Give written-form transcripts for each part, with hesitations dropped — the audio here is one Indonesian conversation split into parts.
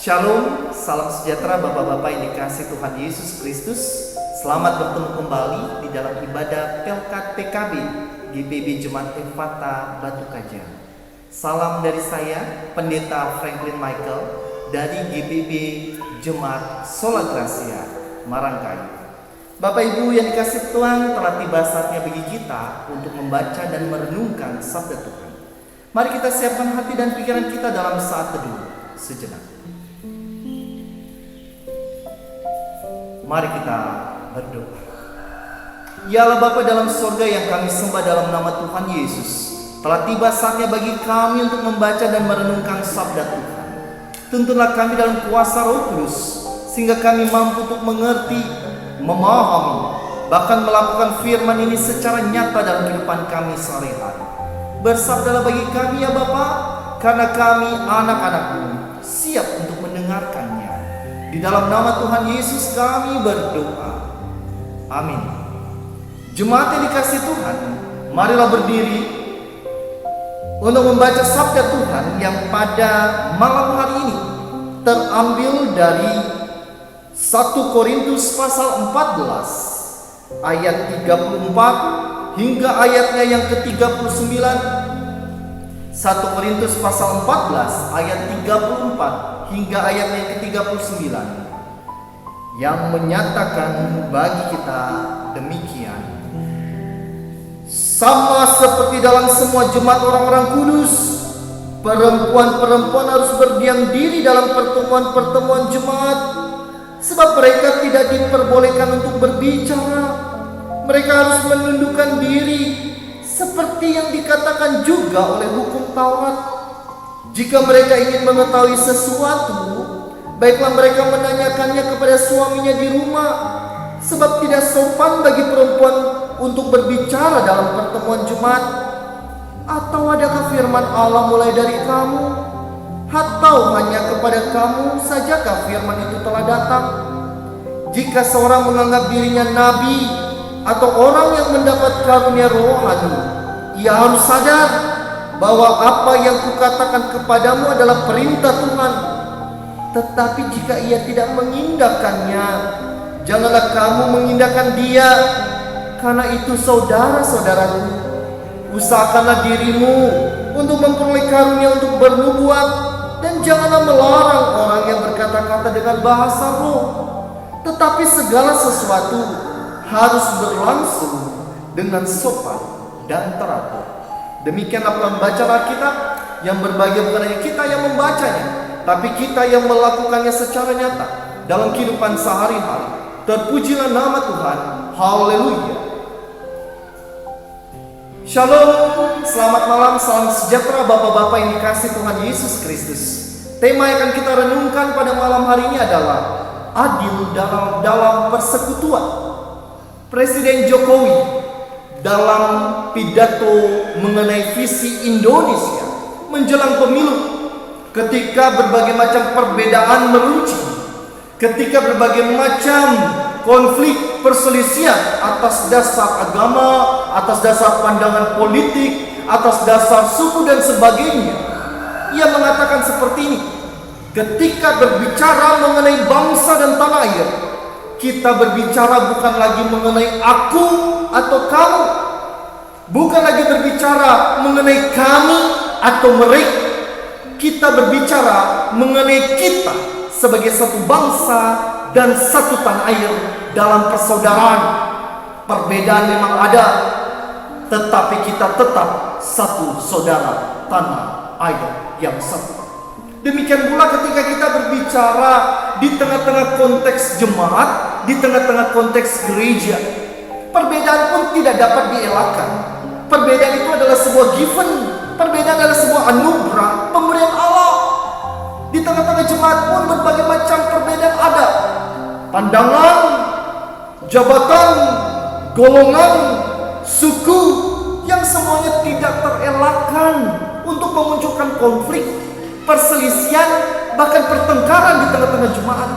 Shalom, salam sejahtera Bapak-Bapak yang dikasihi Tuhan Yesus Kristus. Selamat bertemu kembali di dalam ibadah Pelkat PKB GPB Jemaat Efata Batu Kajar. Salam dari saya, Pendeta Franklin Michael dari GPB Jemaat Sola Gracia, Marangkayu. Bapak Ibu yang dikasihi Tuhan, telah tiba saatnya bagi kita untuk membaca dan merenungkan sabda Tuhan. Mari kita siapkan hati dan pikiran kita dalam saat teduh sejenak. Mari kita berdoa. Ya Allah Bapa dalam surga yang kami sembah dalam nama Tuhan Yesus, telah tiba saatnya bagi kami untuk membaca dan merenungkan sabda Tuhan. Tuntunlah kami dalam kuasa Roh Kudus, sehingga kami mampu untuk mengerti, memahami, bahkan melakukan firman ini secara nyata dalam kehidupan kami sehari-hari. Bersabdalah bagi kami ya Bapa, karena kami anak-anak-Mu siap untuk mendengarkannya. Di dalam nama Tuhan Yesus kami berdoa. Amin. Jemaat yang dikasihi Tuhan, marilah berdiri untuk membaca sabda Tuhan yang pada malam hari ini terambil dari 1 Korintus pasal 14 ayat 34 hingga ayatnya yang ke-39. 1 Korintus pasal 14 ayat 34 hingga ayatnya yang ke-39 yang menyatakan bagi kita demikian. Sama seperti dalam semua jemaat orang-orang kudus, perempuan-perempuan harus berdiam diri dalam pertemuan-pertemuan jemaat, sebab mereka tidak diperbolehkan untuk berbicara. Mereka harus menundukkan diri seperti yang dikatakan juga oleh hukum Taurat. Jika mereka ingin mengetahui sesuatu, baiklah mereka menanyakannya kepada suaminya di rumah, sebab tidak sopan bagi perempuan untuk berbicara dalam pertemuan Jumat. Atau adakah firman Allah mulai dari kamu? Atau hanya kepada kamu sajakah firman itu telah datang? Jika seorang menganggap dirinya nabi atau orang yang mendapat karunia rohani, ia harus sadar bahwa apa yang kukatakan kepadamu adalah perintah Tuhan. Tetapi jika ia tidak mengindahkannya, janganlah kamu mengindahkan dia. Karena itu saudara-saudaraku, usahakanlah dirimu untuk memperoleh karunia untuk bernubuat, dan janganlah melarang orang yang berkata-kata dengan bahasa roh. Tetapi segala sesuatu harus berlangsung dengan sopan dan teratur. Demikianlah pembacaan Alkitab yang berbahagia bukan hanya kita yang membacanya, tapi kita yang melakukannya secara nyata dalam kehidupan sehari-hari. Terpujilah nama Tuhan. Haleluya. Shalom, selamat malam, salam sejahtera Bapak-Bapak yang dikasihi Tuhan Yesus Kristus. Tema yang akan kita renungkan pada malam hari ini adalah adil dalam persekutuan. Presiden Jokowi dalam pidato mengenai visi Indonesia menjelang pemilu, ketika berbagai macam perbedaan meruncing, ketika berbagai macam konflik perselisihan atas dasar agama, atas dasar pandangan politik, atas dasar suku dan sebagainya, ia mengatakan seperti ini: ketika berbicara mengenai bangsa dan tanah air, kita berbicara bukan lagi mengenai aku atau kamu, bukan lagi berbicara mengenai kami atau mereka. Kita berbicara mengenai kita sebagai satu bangsa dan satu tanah air dalam persaudaraan. Perbedaan memang ada, tetapi kita tetap satu saudara tanah air yang satu. Demikian pula ketika kita berbicara di tengah-tengah konteks jemaat, di tengah-tengah konteks gereja, perbedaan pun tidak dapat dielakkan. Perbedaan itu adalah sebuah given, perbedaan adalah sebuah anugerah, pemberian Allah. Di tengah-tengah jemaat pun berbagai macam perbedaan ada. Pandangan, jabatan, golongan, suku, yang semuanya tidak terelakkan untuk memunculkan konflik, perselisihan, bahkan pertengkaran di tengah-tengah jemaat.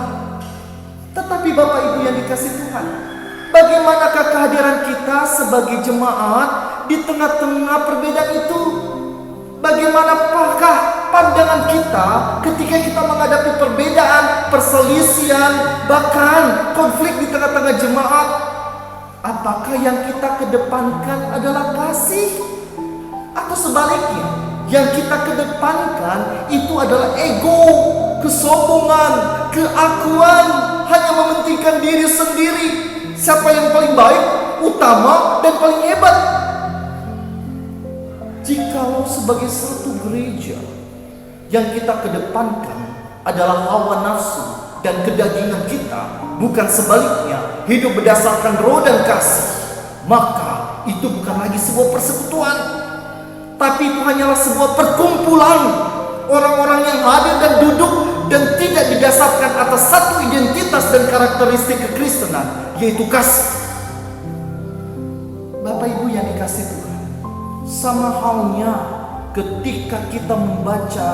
Tetapi Bapak Ibu yang dikasihi Tuhan, bagaimanakah kehadiran kita sebagai jemaat di tengah-tengah perbedaan itu? Bagaimanakah pandangan kita ketika kita menghadapi perbedaan, perselisihan, bahkan konflik di tengah-tengah jemaat? Apakah yang kita kedepankan adalah kasih? Atau sebaliknya, yang kita kedepankan itu adalah ego, kesombongan, keakuan, hanya mementingkan diri sendiri. Siapa yang paling baik, utama, dan paling hebat? Jikalau sebagai satu gereja yang kita kedepankan adalah hawa nafsu dan kedagingan kita, bukan sebaliknya, hidup berdasarkan roh dan kasih, maka itu bukan lagi sebuah persekutuan, tapi itu hanyalah sebuah perkumpulan orang-orang yang hadir dan duduk dan tidak didasarkan atas satu identitas dan karakteristik kekristenan, yaitu kasih. Bapak Ibu yang dikasih Tuhan, sama halnya ketika kita membaca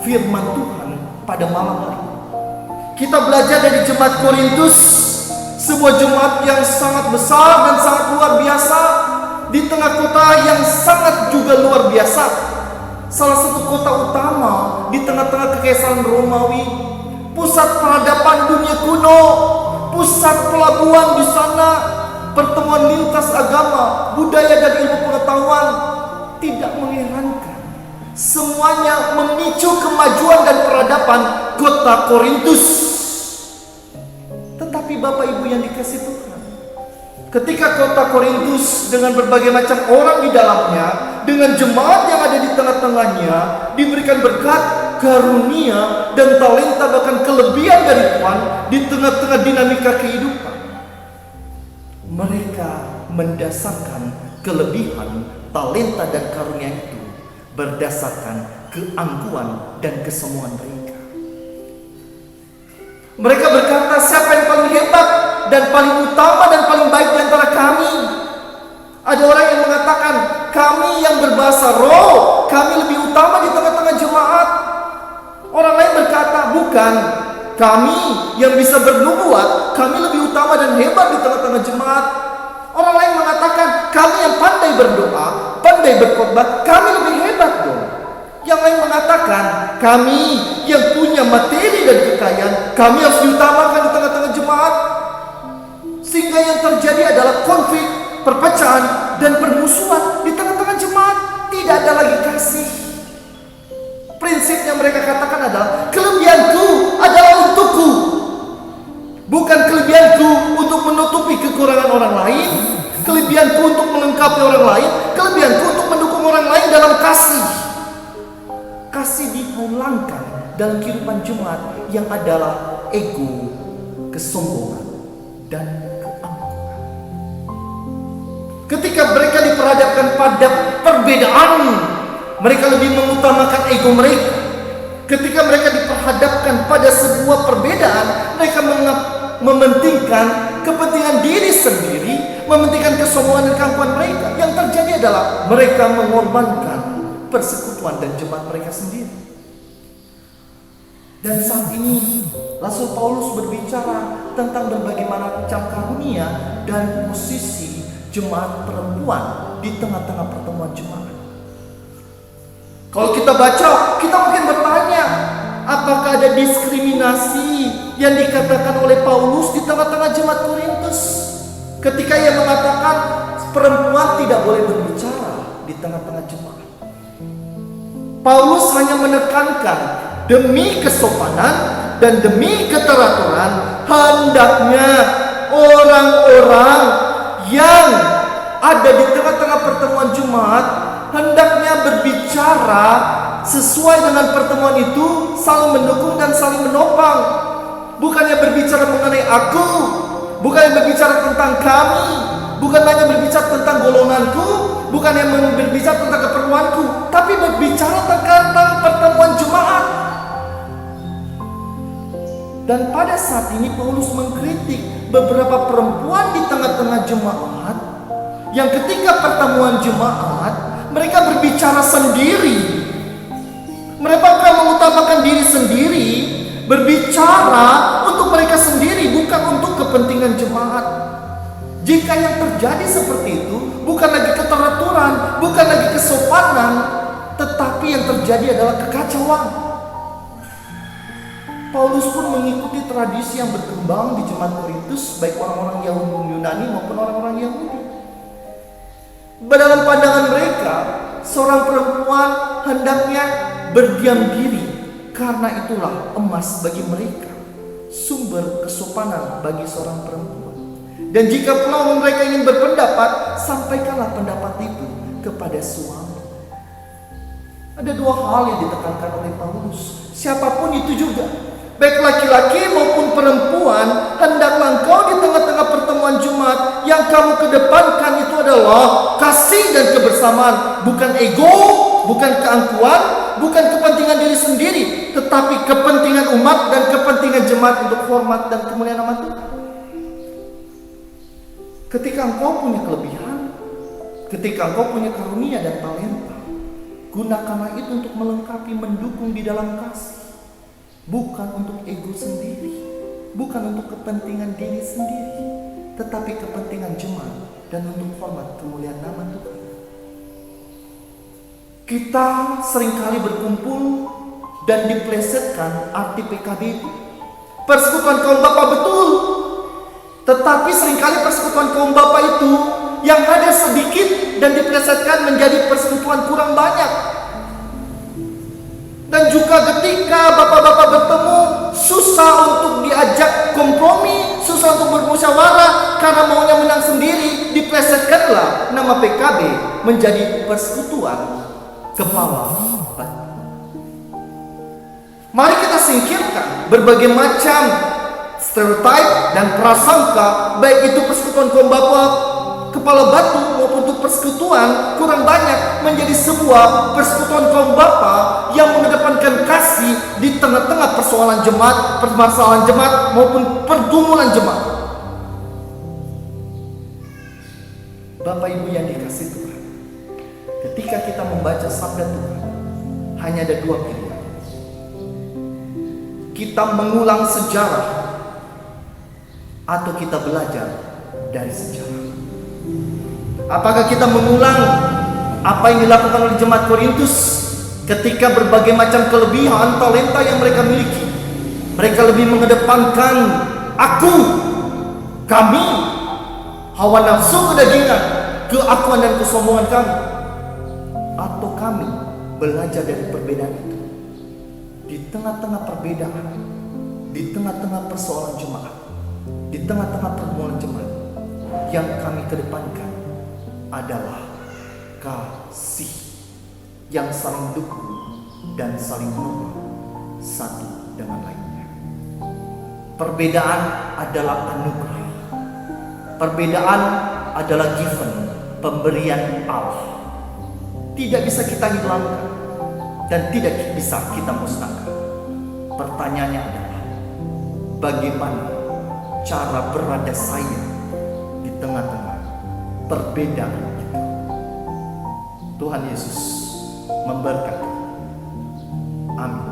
firman Tuhan pada malam hari ini. Kita belajar dari jemaat Korintus, sebuah jemaat yang sangat besar dan sangat luar biasa, di tengah kota yang sangat juga luar biasa. Salah satu kota utama di tengah-tengah kekaisaran Romawi, pusat peradaban dunia kuno, pusat pelabuhan di sana, pertemuan lintas agama, budaya dan ilmu pengetahuan. Tidak mengherankan, semuanya memicu kemajuan dan peradaban kota Korintus. Tetapi Bapak Ibu yang dikasih Tuhan, ketika kota Korintus dengan berbagai macam orang di dalamnya, dengan jemaat yang ada di tengah-tengahnya, diberikan berkat, karunia, dan talenta bahkan kelebihan dari Tuhan di tengah-tengah dinamika kehidupan, mereka mendasarkan kelebihan, talenta, dan karunia itu berdasarkan keangkuhan dan kesombongan mereka. Mereka berkata, siapa yang paling hebat dan paling utama dan paling baik di antara kami? Ada orang yang mengatakan, kami yang berbahasa roh, kami lebih utama di tengah-tengah jemaat. Orang lain berkata, bukan, kami yang bisa bernubuat, kami lebih utama dan hebat di tengah-tengah jemaat. Orang lain mengatakan, kami yang pandai berdoa, pandai berkhotbah, kami lebih hebat dong. Yang lain mengatakan, kami yang punya materi dan kekayaan, kami harus diutamakan di tengah-tengah jemaat. Sehingga yang terjadi adalah konflik, perpecahan, dan permusuhan di tengah-tengah jemaat. Tidak ada lagi kasih. Prinsipnya mereka katakan adalah, kelebihanku adalah untukku, bukan kelebihanku untuk menutupi kekurangan orang lain, kelebihanku untuk melengkapi orang lain, kelebihanku untuk mendukung orang lain dalam kasih. Kasih dipulangkan dalam kehidupan jemaat yang adalah ego, kesombongan, dan keangkuhan. Ketika mereka diperhadapkan pada perbedaan, mereka lebih mengutamakan ego mereka. Ketika mereka diperhadapkan pada sebuah perbedaan, mereka mementingkan kepentingan diri sendiri, mementingkan kesombongan dan keangkuhan mereka. Yang terjadi adalah mereka mengorbankan persekutuan dan jemaat mereka sendiri. Dan saat ini Rasul Paulus berbicara tentang berbagai macam karunia dan posisi jemaat perempuan di tengah-tengah pertemuan jemaat. Kalau kita baca, kita mungkin bertanya, apakah ada diskriminasi yang dikatakan oleh Paulus di tengah-tengah jemaat Korintus ketika ia mengatakan perempuan tidak boleh berbicara di tengah-tengah jemaat? Paulus hanya menekankan demi kesopanan dan demi keteraturan, hendaknya orang-orang yang ada di tengah-tengah pertemuan jemaat hendaknya berbicara sesuai dengan pertemuan itu, saling mendukung dan saling menopang. Bukannya berbicara mengenai aku, bukannya berbicara tentang kami, bukan hanya berbicara tentang golonganku, bukan yang berbicara tentang keperluanku, tapi berbicara tentang pertemuan jemaat. Dan pada saat ini Paulus mengkritik beberapa perempuan di tengah-tengah jemaat yang ketika pertemuan jemaat mereka berbicara sendiri. Mereka akan mengutamakan diri sendiri, berbicara untuk mereka sendiri, bukan untuk kepentingan jemaat. Jika yang terjadi seperti itu, bukan lagi keteraturan, bukan lagi kesopanan, tetapi yang terjadi adalah kekacauan. Paulus pun mengikuti tradisi yang berkembang di jemaat Korintus, baik orang-orang Yunani maupun orang-orang Yahudi. Dalam pandangan mereka, seorang perempuan hendaknya berdiam diri, karena itulah emas bagi mereka, sumber kesopanan bagi seorang perempuan. Dan jika pula mereka ingin berpendapat, sampaikanlah pendapat itu kepada suami. Ada dua hal yang ditekankan oleh Paulus. Siapapun itu juga, baik laki-laki maupun perempuan, hendaklah engkau di tengah-tengah pertemuan Jumat, yang kamu kedepankan itu adalah kasih dan kebersamaan, bukan ego, bukan keangkuhan, bukan kepentingan diri sendiri, tetapi kepentingan umat dan kepentingan jemaat untuk hormat dan kemuliaan nama Tuhan. Ketika engkau punya kelebihan, ketika engkau punya karunia dan talenta, gunakanlah itu untuk melengkapi, mendukung di dalam kasih. Bukan untuk ego sendiri, bukan untuk kepentingan diri sendiri, tetapi kepentingan jemaat dan untuk hormat kemuliaan nama Tuhan. Kita seringkali berkumpul dan diplesetkan arti PKB itu persekutuan kaum bapa, betul. Tetapi seringkali persekutuan kaum bapa itu yang ada sedikit dan diplesetkan menjadi persekutuan kurang banyak. Dan juga ketika bapak-bapak bertemu, susah untuk diajak kompromi, susah untuk bermusyawarah, karena maunya menang sendiri, diplesetkanlah nama PKB menjadi persekutuan kepala batu. Mari kita singkirkan berbagai macam stereotip dan prasangka, baik itu persekutuan kaum bapa kepala batu maupun untuk persekutuan kurang banyak, menjadi sebuah persekutuan kaum bapa yang mengedepankan kasih di tengah-tengah persoalan jemaat, permasalahan jemaat maupun pergumulan jemaat. Bapak Ibu yang dikasihi Tuhan, ketika kita membaca sabda Tuhan, hanya ada dua pilihan. Kita mengulang sejarah atau kita belajar dari sejarah. Apakah kita mengulang apa yang dilakukan oleh jemaat Korintus ketika berbagai macam kelebihan talenta yang mereka miliki? Mereka lebih mengedepankan aku, kami, hawa nafsu kedagingan, keakuan dan kesombongan kami. Atau kami belajar dari perbedaan itu. Di tengah-tengah perbedaan, di tengah-tengah persoalan jemaat, di tengah-tengah pergumulan jemaat, yang kami kedepankan adalah kasih yang saling dukung dan saling menopang satu dengan lainnya. Perbedaan adalah anugerah. Perbedaan adalah given, pemberian Allah. Tidak bisa kita hilangkan dan tidak bisa kita musnahkan. Pertanyaannya adalah, bagaimana cara berada saya di tengah-tengah perbedaan itu? Tuhan Yesus memberkati. Amin.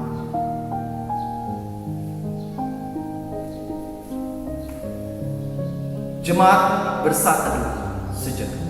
Jemaat bersatu sejenak.